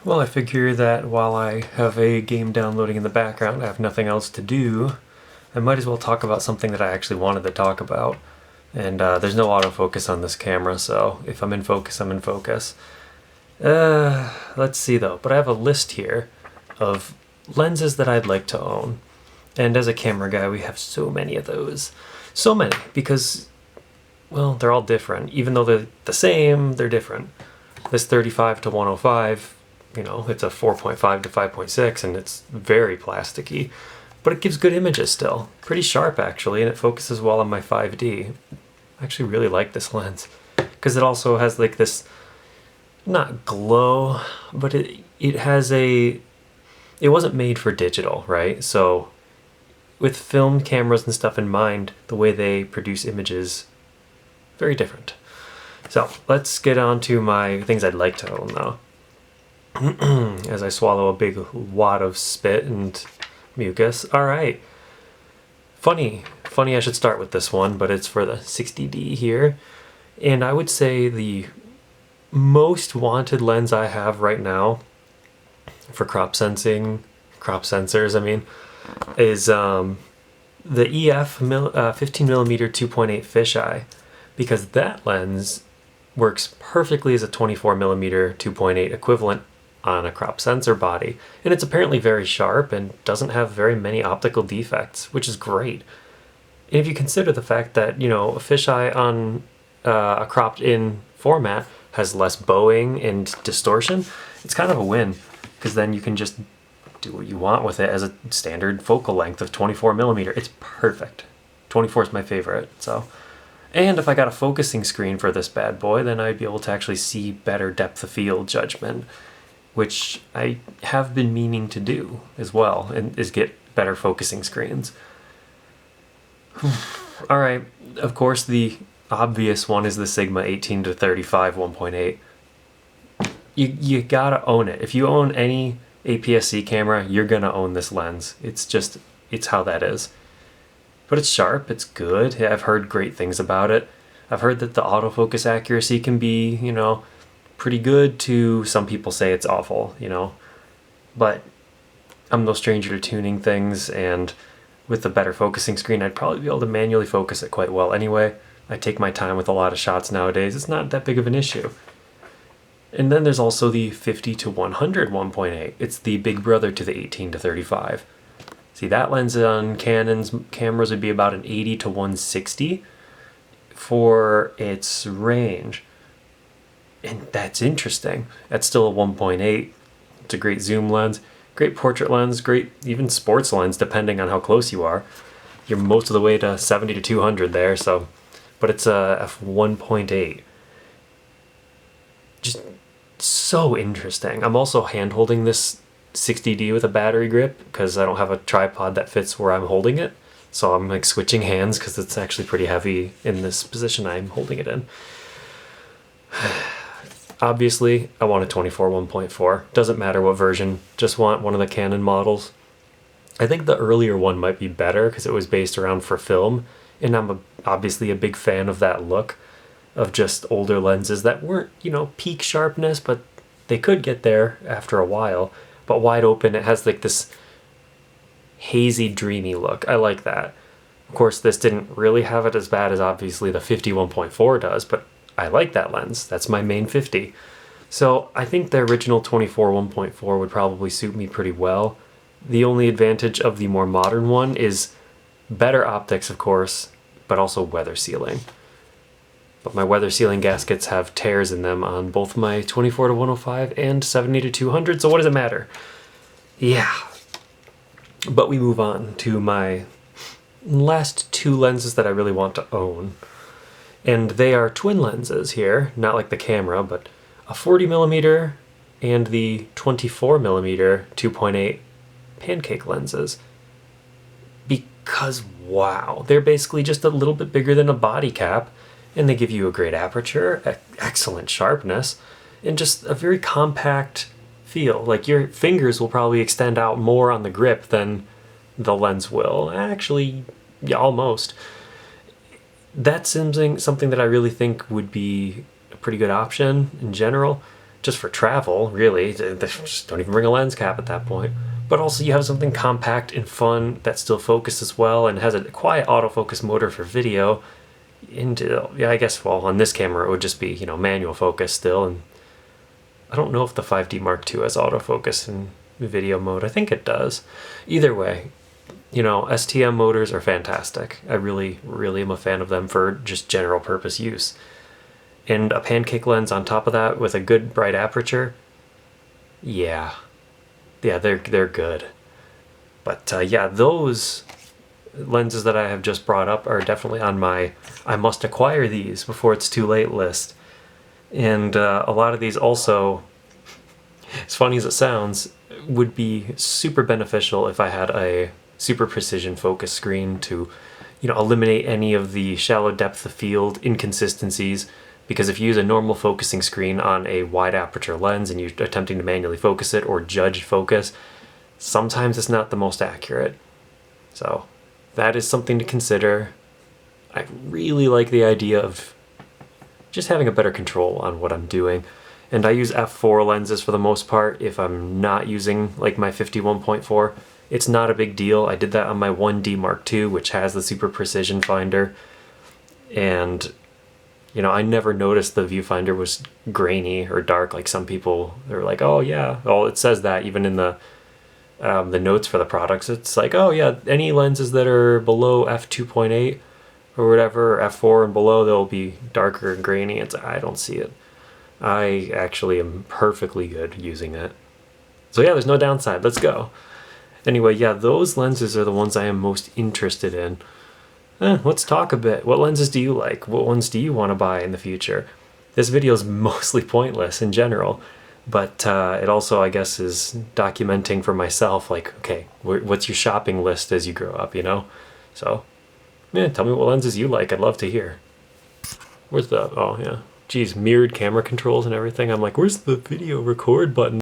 Well, I figure that while I have a game downloading in the background, I have nothing else to do. I might as well talk about something that I actually wanted to talk about. And there's no autofocus on this camera, so if I'm in focus, I'm in focus. Let's see though. But I have a list here of lenses that I'd like to own. And as a camera guy, we have so many of those. So many, because, well, they're all different. Even though they're the same, they're different. This 35 to 105, it's a 4.5 to 5.6, and it's very plasticky. But it gives good images still. Pretty sharp, actually, and it focuses well on my 5D. I actually really like this lens. Because it also has like this, not glow, but it has a... It wasn't made for digital, right? So with film cameras and stuff in mind, the way they produce images, very different. So let's get on to my things I'd like to own though. As I swallow a big wad of spit and mucus. All right. Funny I should start with this one, but it's for the 60D here. And I would say the most wanted lens I have right now for crop sensors, is the EF 15mm 2.8 fisheye, because that lens works perfectly as a 24mm 2.8 equivalent on a crop sensor body, and it's apparently very sharp and doesn't have very many optical defects, which is great. And if you consider the fact that, a fisheye on a cropped in format has less bowing and distortion, it's kind of a win, because then you can just do what you want with it as a standard focal length of 24mm. It's perfect. 24 is my favorite, so. And if I got a focusing screen for this bad boy, then I'd be able to actually see better depth of field judgment, which I have been meaning to do as well, and is get better focusing screens. All right, of course the obvious one is the Sigma 18 to 35 1.8. You gotta own it. If you own any APS-C camera, you're gonna own this lens. It's how that is. But it's sharp, it's good. I've heard great things about it. I've heard that the autofocus accuracy can be, pretty good to some people say it's awful, But I'm no stranger to tuning things, and with a better focusing screen, I'd probably be able to manually focus it quite well anyway. I take my time with a lot of shots nowadays. It's not that big of an issue. And then there's also the 50 to 100 1.8. It's the big brother to the 18 to 35. See, that lens on Canon's cameras would be about an 80 to 160 for its range. And that's interesting. That's still a 1.8. It's a great zoom lens, great portrait lens, great even sports lens, depending on how close you are. You're most of the way to 70 to 200 there, so. But it's a f1.8. Just so interesting. I'm also hand holding this 60D with a battery grip because I don't have a tripod that fits where I'm holding it. So I'm like switching hands because it's actually pretty heavy in this position I'm holding it in. Obviously, I want a 24 1.4. Doesn't matter what version, just want one of the Canon models. I think the earlier one might be better because it was based around for film, and I'm obviously a big fan of that look of just older lenses that weren't, peak sharpness, but they could get there after a while. But wide open, it has like this hazy, dreamy look. I like that. Of course, this didn't really have it as bad as obviously the 51.4 does, but I like that lens. That's my main 50. So I think the original 24 1.4 would probably suit me pretty well. The only advantage of the more modern one is better optics, of course, but also weather sealing. But my weather sealing gaskets have tears in them on both my 24 to 105 and 70 to 200, so what does it matter? Yeah. But we move on to my last two lenses that I really want to own. And they are twin lenses here, not like the camera, but a 40mm and the 24mm 2.8 pancake lenses. Because, wow, they're basically just a little bit bigger than a body cap, and they give you a great aperture, excellent sharpness, and just a very compact feel. Like your fingers will probably extend out more on the grip than the lens will. Actually, yeah, almost. That's something that I really think would be a pretty good option in general. just for travel, really. Just don't even bring a lens cap at that point. But also you have something compact and fun that still focuses well and has a quiet autofocus motor for video. Yeah, I guess, well, on this camera it would just be, manual focus still, and I don't know if the 5D Mark II has autofocus in video mode. I think it does. Either way, STM motors are fantastic. I really, really am a fan of them for just general purpose use. And a pancake lens on top of that with a good bright aperture, yeah, they're good. But yeah, those lenses that I have just brought up are definitely on my I must acquire these before it's too late list. And a lot of these also, as funny as it sounds, would be super beneficial if I had a super precision focus screen to, eliminate any of the shallow depth of field inconsistencies. Because if you use a normal focusing screen on a wide aperture lens and you're attempting to manually focus it or judge focus, sometimes it's not the most accurate. So that is something to consider. I really like the idea of just having a better control on what I'm doing. And I use f4 lenses for the most part if I'm not using like my 51.4. It's not a big deal. I did that on my 1D Mark II, which has the super precision finder. And I never noticed the viewfinder was grainy or dark like some people. They're like, oh yeah, well, it says that even in the notes for the products. It's like, oh yeah, any lenses that are below f2.8 or whatever, or f4 and below, they'll be darker and grainy. I don't see it. I actually am perfectly good using it. So yeah, there's no downside. Let's go. Anyway, yeah, those lenses are the ones I am most interested in. Let's talk a bit. What lenses do you like? What ones do you want to buy in the future? This video is mostly pointless in general, but it also, I guess, is documenting for myself, like, okay, what's your shopping list as you grow up, So, yeah, tell me what lenses you like. I'd love to hear. Where's the, oh, yeah. Geez, mirrored camera controls and everything. I'm like, where's the video record button?